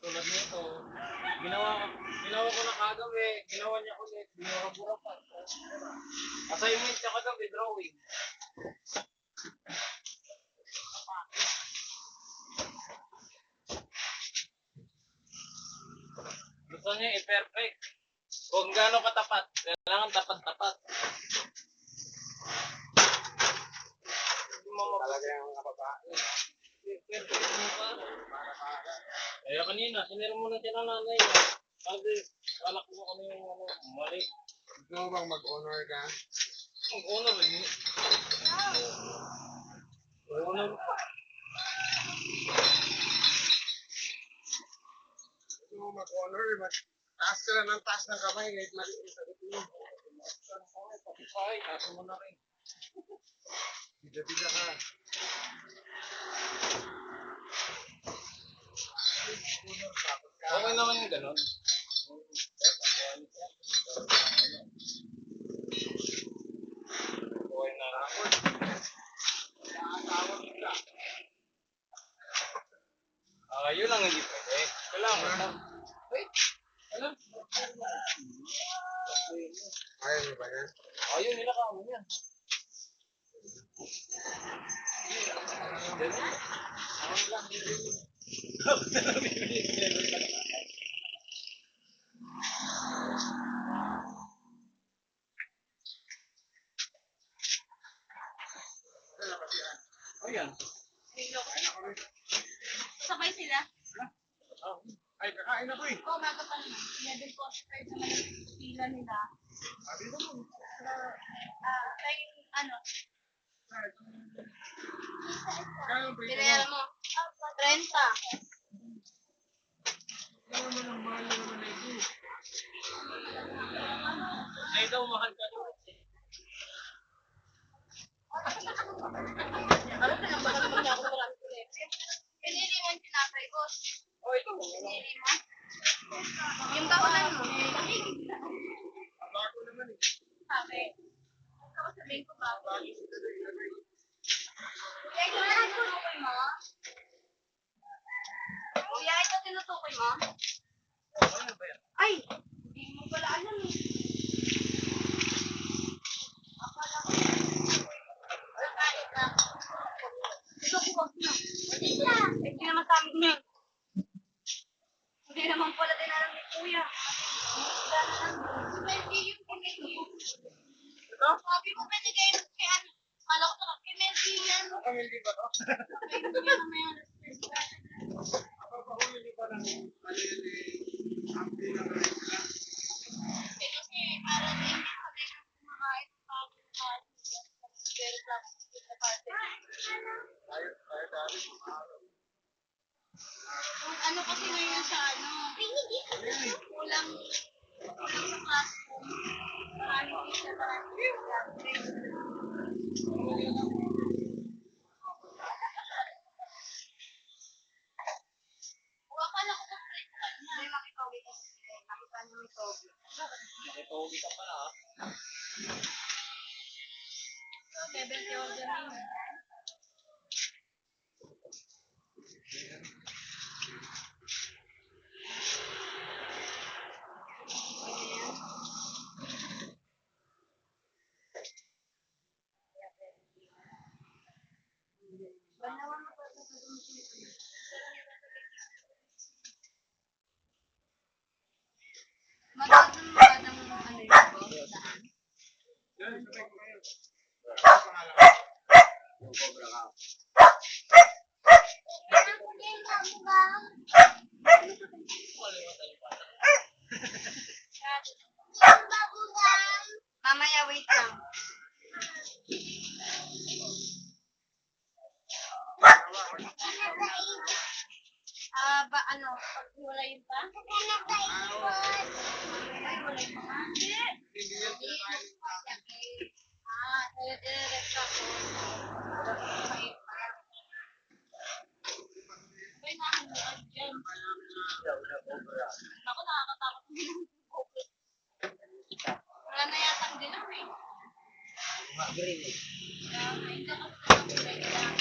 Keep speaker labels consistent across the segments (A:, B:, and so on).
A: Tulad nito, ginawa ko na kagabi, ginawa niya ulit, binura-bura pa. Assignment siya kagabi, drawing. Gusto niya i-perfect. Kung gaano katapat, kailangan tapat-tapat.
B: Talaga yung kababae.
A: Perfect mo pa. Kaya kanina, sinira mo na siya ng nanay. Sabi, alak mo ano yung mali.
B: Gusto mo bang mag-honor ka?
A: Mag-honor eh. Honor pa.
B: Gusto mo mag-honor, taas ka lang ng taas ng kamay, kahit maliit sa ito.
A: Ay, kaso mo na rin.
B: Bida-bida ka.
A: Okay naman yung ganun. Okay na rapor. Yun lang hindi pwede. Kailangan lang. Wait. Alam?
B: Ayaw niyo ba yan?
A: Ayun, nilakaw mo yan. Ayan.
C: Sabay sila?
B: Ay, kakain ako eh.
C: Oo, maga pa naman. 11:45 naman yung pila nila.
B: Sabi mo mo.
C: Kaya ano?
B: Kaya mo
C: Pinayara mo? 30.
B: Kaya mo ng mahal naman na ito.
A: Ay daw, mahal ka doon.
C: Ano ka nang baka naman ako marami ko eh. Pinili mo yung tinapay, boss.
A: Oh, ito.
C: Pinili mo? Yung bakulan mo.
B: Bago naman eh.
C: Sabi. Ako sabihin ko ba? Kuya, ito na tinutukoy mo? Kuya, ito tinutukoy mo?
A: Ano ba yan?
C: Ay! Hindi mo pala alam eh. Akala ko. Kakain na. Ito ko. Hindi na. Hindi naman sa amin yun. Hindi naman pala din alam ni Kuya. Hindi yung pinili.
A: Ito?
C: Sabi mo binigay mo kay ano. Kala ko sa pinili yan.
A: Kami hindi ba to?
C: Ay, hindi naman yan.
B: Ako pa huli niyo pa ng ano yun eh. Happy na rin sila.
C: Eh, kasi para din hindi sabi ko kumakain ng pagkakas. Pero tapos kita parte.
B: Tayo dali.
C: Ano kasi ngayon sa ano? Kulang sa classroom. Marami siya akala ko sa print ka niya. Hindi, makikawin ko. Nakita niyo may togi.
A: Nakitogi ka pala ah.
C: So, bebel ka order niyo. Banawan mo pa sa magandang ano yun po? Daan?
B: Yan, sabay ko ngayon. Ano pangalan? Yung Cobra ka.
A: Wala
C: ba, ano, pag hiwalayin pa? Ay, hiwalay pa nga. Hindi.
B: Hindi yan kinakain ng tao.
C: Direct ako. Ay, nakamuan dyan. Ako, nakakatakot. Wala na yatang dilaw eh.
A: Green eh.
C: Kaya, hindi ako sa kulay lang.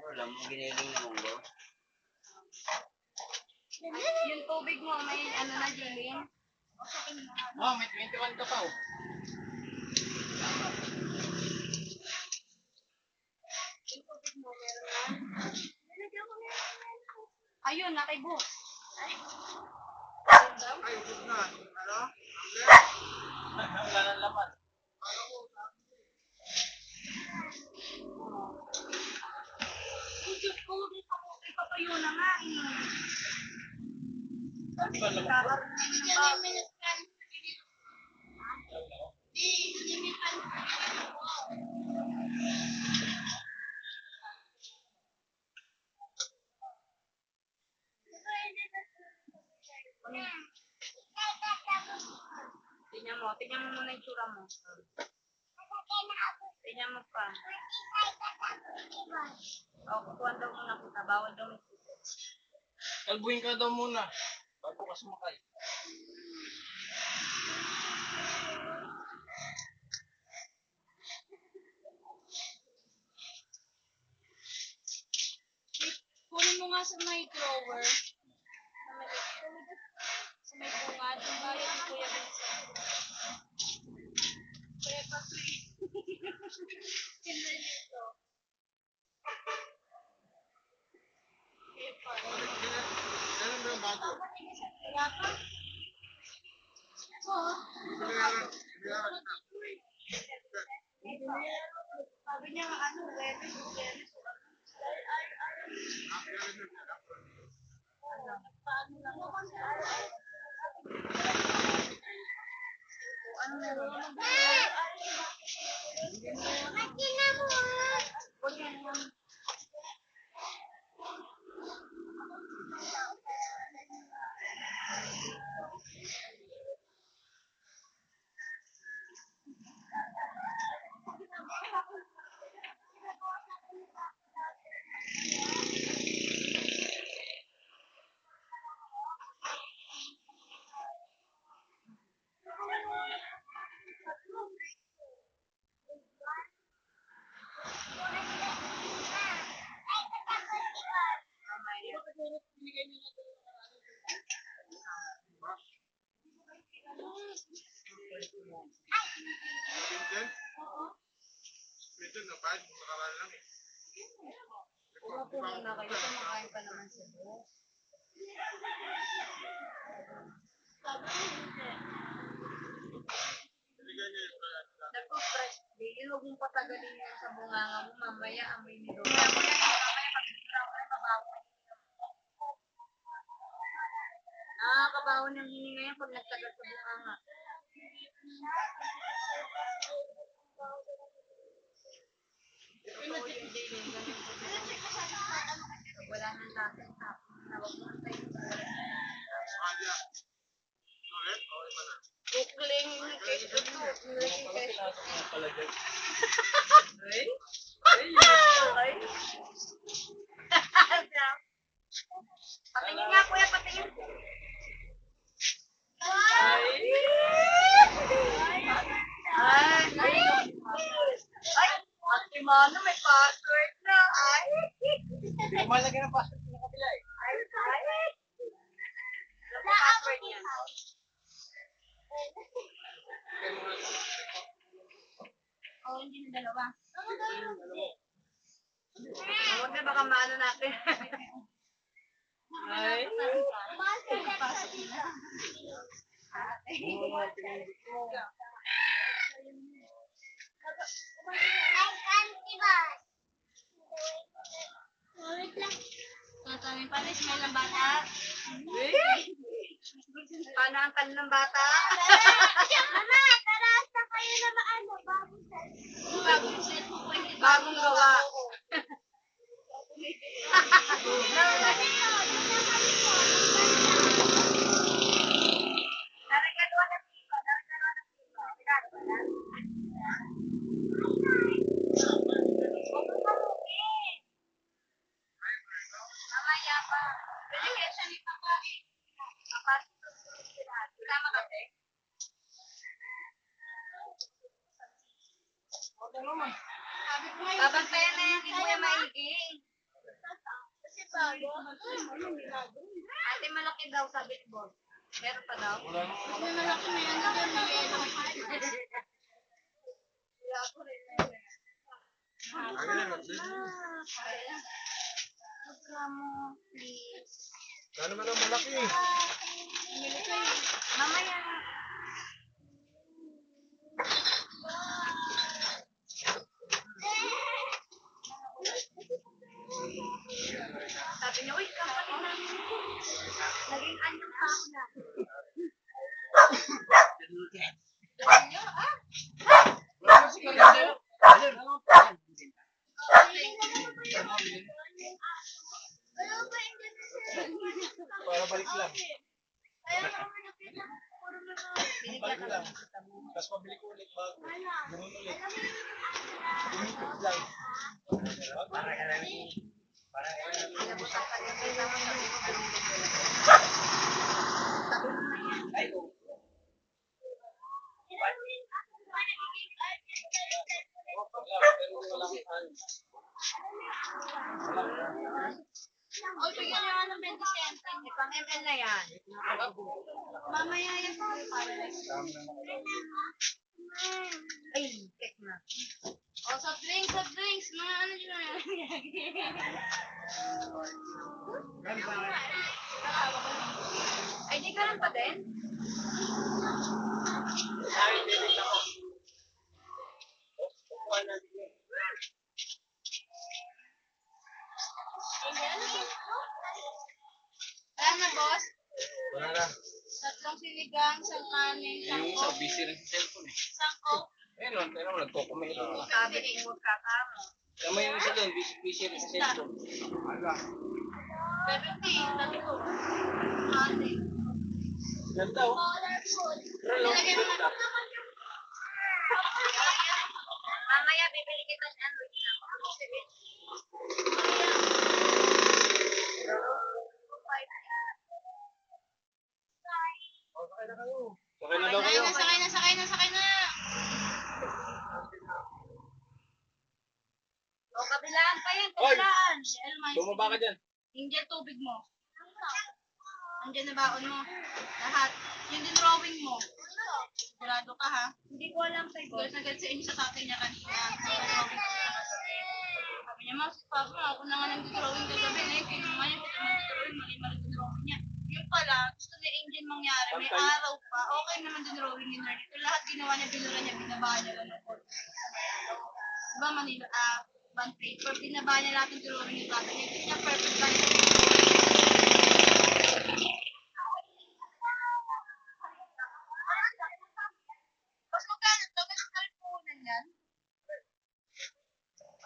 A: Wala mo giniling na mong ba?
C: Yung tubig mo, may ano na dilim.
A: Oh, may 21 ka pa oh.
C: Yung tubig mo, meron na. Ayun, nakaibo. Ay.
B: Ay, ubod na. Ano?
A: Wala nang laman.
C: Diyos ko, ipatayo na nga eh.
A: Hindi ba laman?
C: Tingnan mo muna yung tsura mo. Tingnan mo pa. O, kukuhan daw muna kita. Bawal daw may puso.
A: Kalbuhin ka daw muna. Bago ka sumakay.
C: Kunin mo nga sa may drawer. Sa may bungad. Yung bayad ni Kuya Vincent. Kuya Pasoy. Sino nito? Kuya Pasoy.
B: Ganun ba yung bago?
C: Kaya pa? Oo.
B: Binayaran na.
C: Sabi niya, ano, Webes. Paano lang ako? Ano na yun? Makina mo! Huwag yan lang.
B: Vincent? Vincent, nabayad mo nakaraan lang eh.
C: Wala po muna kayo. Kumakain pa naman sila. Sabi ko, hindi.
B: Binigyan niya yung kaya nila.
C: Nagpo-fresh day. Huwag mong patagalin yan sa bunganga mo. Mamaya, amoy nito. Kaya mo yan, mamaya, pag-ibra ko na mabaho. Nakakabaho ng hininga yan pag nagtagal sa bunganga. Totoo yung daily. Ganun po. Pag wala nang lakas, tapos na wag mo antayin sa
B: Kaya. Ulit? O, iba na.
C: Kukling yung keso to. Nilagay keso.
A: Palagay.
C: Ay? Ay? Patingin nga, kuya, patingin. Ay! Ay! Ay! Ate Mano, may password na. Ay!
A: Malagay ng passport sa kabila eh.
C: Ay! Ay! Ano po password niya? Oo, hindi na dalawa. Huwag na baka maano natin. Ay. Tatanin pa rin, smell ng bata. Paano ang kanin ng bata?
D: Mama, tara sa kayo na maano.
C: Bagong cellphone, bagong gawa. Mamaya pa. Binigyan siya ni Papa. Papa, sama kami. Babantayan na yan ni Kuya Maigi. Kasi bago. Ate, malaki daw, sabi ni Boss. Meron pa daw?
A: Wala nang
C: May malaki na yan. Nandiyan may yelo. Wala ko rin na yan. Huwag ka mo, please.
B: Ano naman ang malaki eh.
C: Mamaya. Sabi niya, uy, kapatid namin. Naging anyong tao na.
A: Wala nang si Kalendero. Ayun, ano?
B: Para balik lang.
C: Binigyan ka
B: lang.
C: lang.
B: Tapos pabili ko ulit bago. Ganun ulit. Umipit lang. Para ka lang. Para ka lang.
C: Pinabutan ka niya. Kaya naman sabi ko, sabi mo na yan.
B: Ay, oh. Pero wala kang ano.
C: O, bigyan niyo nga ng 20 cents. Pang ML na yan. Mamaya yan. Ay, cake na. O, soft drinks, soft drinks. Mga ano dyan na yan. Ay, di ka lang pa din?
A: Ay, hindi ako. Kukuha natin yun.
C: Wala na, boss.
B: Wala na.
C: Tatlong sinigang, isang kanin, isang
A: Yung isa,
C: coke,
A: busy rin sa cellphone eh.
C: isang coke.
A: Ayun, nagko-comment ako.
C: Sabi ni huwag kakamo.
A: Tama yung isa doon, busy rin sa cellphone.
B: Wala.
C: 70, sabi ko. Ate.
A: Ganda oh. Pero
C: Nilagay mo na.
A: ganda.
C: Mamaya bibili kita niyan.
B: Okay na kayo.
A: Okay na daw kayo.
C: Sakay na. O, kabilaan pa yan, kabilaan.
A: Bumaba ka dyan.
C: Angel, tubig mo. Andiyan na baon mo. Lahat. Yung din drawing mo. Sigurado ka ha? Hindi ko alam kay Boss. Nagad sa inyo sa tatay niya kanina. Drawing ko sa kagabi. Sabi niya, Mas, Papa, ako na nga nag-drawing kagabi. Kinuha niya, kita mag-drawing, mali-mali drawing niya. Yung pala, gusto ni Angel mangyari. May araw pa. Okay naman din drawing ni Nerd. Ito lahat ginawa niya, binura niya, binaba niya lang ng photo. Diba, Manila, bond paper. Binaba niya lahat ng drawing yung tatay niya. Gusto niya perfect lang. Mas magkano to? Mas kalipunan yan?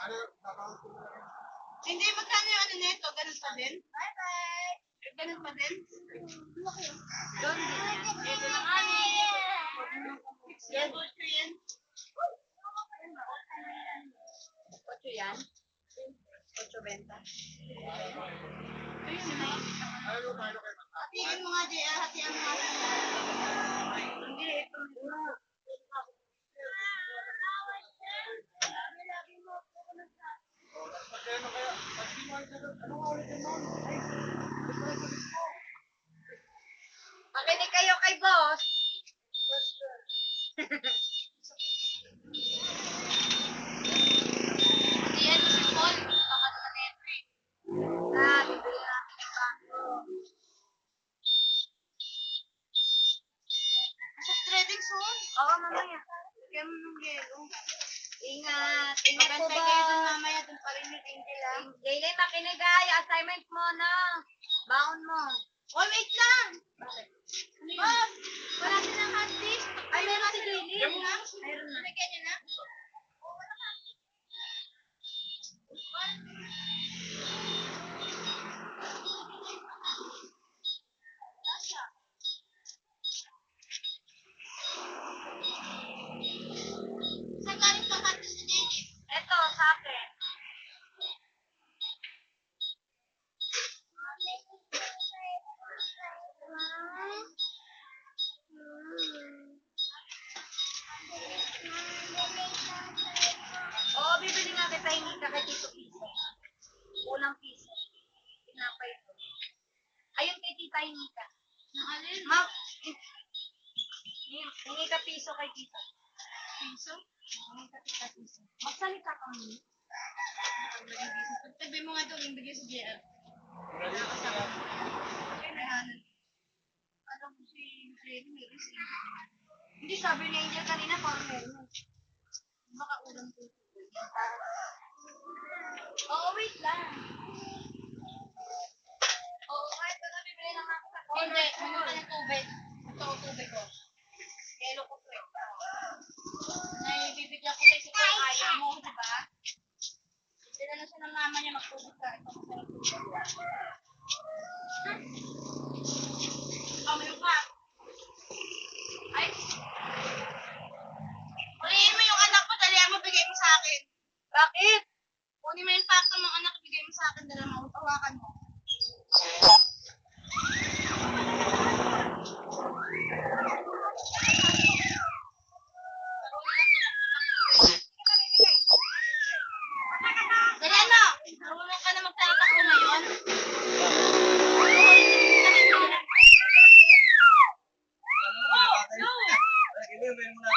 B: Ano? Nakakaulit ko na lang.
C: Hindi, magkano yung ano nito? Ganun pa din? Bye-bye! Ganun pa din? Doon din yan. Ito lang ani. Yan, 8 yan. 8 yan? 8 benta. Ayun na.
B: Ano kayo kayo?
C: Hatiin mo nga, JR. Hatian mo nga. Hindi, ito.
B: Magkano kaya? Pag di mo ano nga ulit yun noon? Ay,
C: Makinig kayo kay boss. Hindi yan si Paul. Baka naman ito eh. Bibili natin yung bago. Sa trading soon? Oo, mamaya. Lagyan mo ng yelo. Ingat. Ingat po ba? Kayo dun mamaya. Dun pa rin yung Angel ah. Jaylay, makinig ay. Assignment mo na. Baon mo. Oh, wait lang. Bakit? Ano Oh, wala silang hot dish. Ay, meron si Jaylin. Meron na? Lagyan niya na? Saan galing pa hot dish si Jaylin? Eto, sa akin. Oo, bibili nga kita hindi ka kay Tito Piso. Unang piso. Pinapay ko. Ayun kay Tita Hinika. Nakalin? Ma, hingi ka piso kay Tita. Piso? Hingi ka Tita Piso. Magsalita ka mo. Tabi mo nga ito, yung bigay sa JR. Alam mo si Meris eh. Hindi, sabi ni Angel kanina parang meron. Baka ulam ko. Oo, wait lang. Oo, kahit ba nabibili lang ako sa corner. Hindi, ano ka ng tubig. Ito ang tubig ko. Yelo ko po. Naibibigyan ko kayo sa kaya mo, di ba? Sila na siya ng mama niya magtubig ka. Ito ko sa tubig. May ka. Ay. Ulihin mo yung anak ko, dalihan mo, bigay mo sa akin. Bakit? Kunin mo yung pakto ng anak, bigay mo sa akin, dala mo, tawakan mo. Dalihan mo! Marunong ka na magtatakbo ngayon?
B: Ano, nakakatayo. Meron mo na.